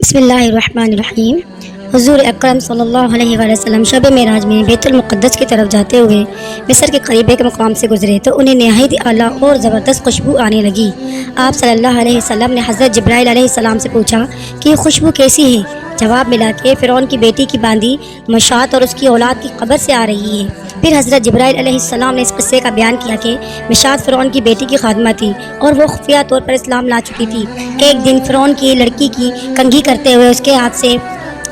بسم اللہ الرحمن الرحیم۔ حضور اکرم صلی اللہ علیہ وآلہ وسلم شب معراج میں بیت المقدس کی طرف جاتے ہوئے مصر کے قریب ایک مقام سے گزرے تو انہیں نہایت اعلیٰ اور زبردست خوشبو آنے لگی۔ آپ صلی اللہ علیہ وسلم نے حضرت جبرائیل علیہ السلام سے پوچھا کہ یہ خوشبو کیسی ہے؟ جواب ملا کہ فرعون کی بیٹی کی باندی مشاط اور اس کی اولاد کی قبر سے آ رہی ہے۔ پھر حضرت جبرائیل علیہ السلام نے اس قصے کا بیان کیا کہ مشاط فرعون کی بیٹی کی خادمہ تھی اور وہ خفیہ طور پر اسلام لا چکی تھی۔ ایک دن فرعون کی لڑکی کی کنگھی کرتے ہوئے اس کے ہاتھ سے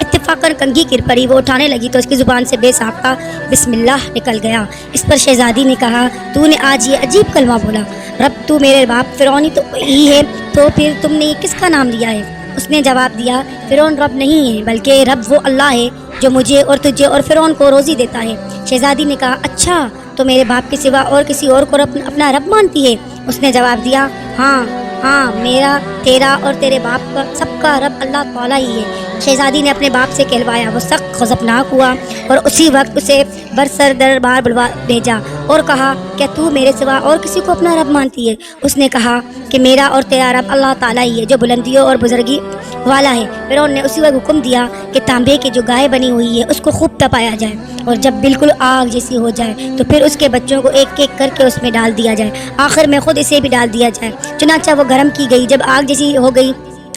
اتفاقاً کنگھی گر پڑی۔ وہ اٹھانے لگی تو اس کی زبان سے بے ساختہ بسم اللہ نکل گیا۔ اس پر شہزادی نے کہا، تو نے آج یہ عجیب کلمہ بولا، رب تو میرے باپ فرعون تو ہی ہے، تو پھر تم نے یہ کس کا نام لیا ہے؟ اس نے جواب دیا، فرعون رب نہیں ہے بلکہ رب وہ اللہ ہے جو مجھے اور تجھے اور فرعون کو روزی دیتا ہے۔ شہزادی نے کہا، اچھا تو میرے باپ کے سوا اور کسی اور کو اپنا رب مانتی ہے؟ اس نے جواب دیا، ہاں میرا، تیرا اور تیرے باپ کا سب کا رب اللہ تعالیٰ ہی ہے۔ شہزادی نے اپنے باپ سے کہلوایا۔ وہ سخت غضبناک ہوا اور اسی وقت اسے برسر دربار بلوا بھیجا اور کہا، کیا تو میرے سوا اور کسی کو اپنا رب مانتی ہے؟ اس نے کہا کہ میرا اور تیرا رب اللہ تعالیٰ ہی ہے جو بلندیوں اور بزرگی والا ہے۔ فرعون نے اسی وقت حکم دیا کہ تانبے کی جو گائے بنی ہوئی ہے اس کو خوب تپایا جائے اور جب بالکل آگ جیسی ہو جائے تو پھر اس کے بچوں کو ایک ایک کر کے اس میں ڈال دیا جائے، آخر میں خود اسے بھی ڈال دیا جائے۔ چنانچہ وہ گرم کی گئی۔ جب آگ جیسی ہو گئی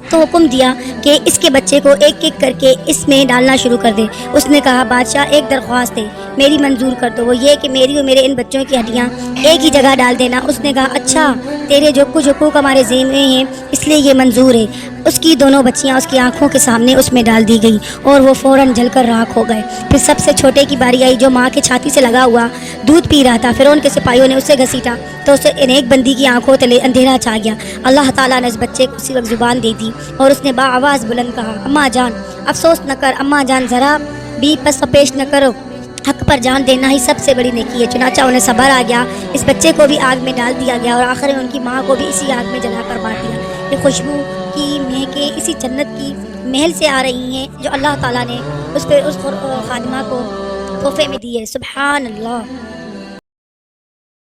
تو حکم دیا کہ اس کے بچے کو ایک ایک کر کے اس میں ڈالنا شروع کر دے۔ اس نے کہا، بادشاہ ایک درخواست ہے، میری منظور کر دو، وہ یہ کہ میری اور میرے ان بچوں کی ہڈیاں ایک ہی جگہ ڈال دینا۔ اس نے کہا، اچھا، تیرے جو کچھ حقوق ہمارے ذمہ ہیں اس لیے یہ منظور ہے۔ اس کی دونوں بچیاں اس کی آنکھوں کے سامنے اس میں ڈال دی گئی اور وہ فوراً جل کر راکھ ہو گئے۔ پھر سب سے چھوٹے کی باری آئی جو ماں کے چھاتی سے لگا ہوا دودھ پی رہا تھا۔ فرعون کے سپاہیوں نے اسے گھسیٹا تو اسے ایک بندی کی آنکھوں تلے اندھیرا چھا گیا۔ اللہ تعالیٰ نے اس بچے کو اسی وقت زبان دے دی اور اس نے باآواز بلند کہا، اماں جان افسوس نہ کر، اماں جان ذرا بھی پس پیش نہ کرو، حق پر جان دینا ہی سب سے بڑی نیکی ہے۔ چنانچہ انہیں صبر آ گیا، اس بچے کو بھی آگ میں ڈال دیا گیا اور آخر میں ان کی ماں کو بھی اسی آگ میں جلا کر مار دیا۔ یہ خوشبو کی مہکیں اسی جنت کی محل سے آ رہی ہیں جو اللہ تعالیٰ نے اس خادمہ کو تحفے میں دی ہے۔ سبحان اللہ۔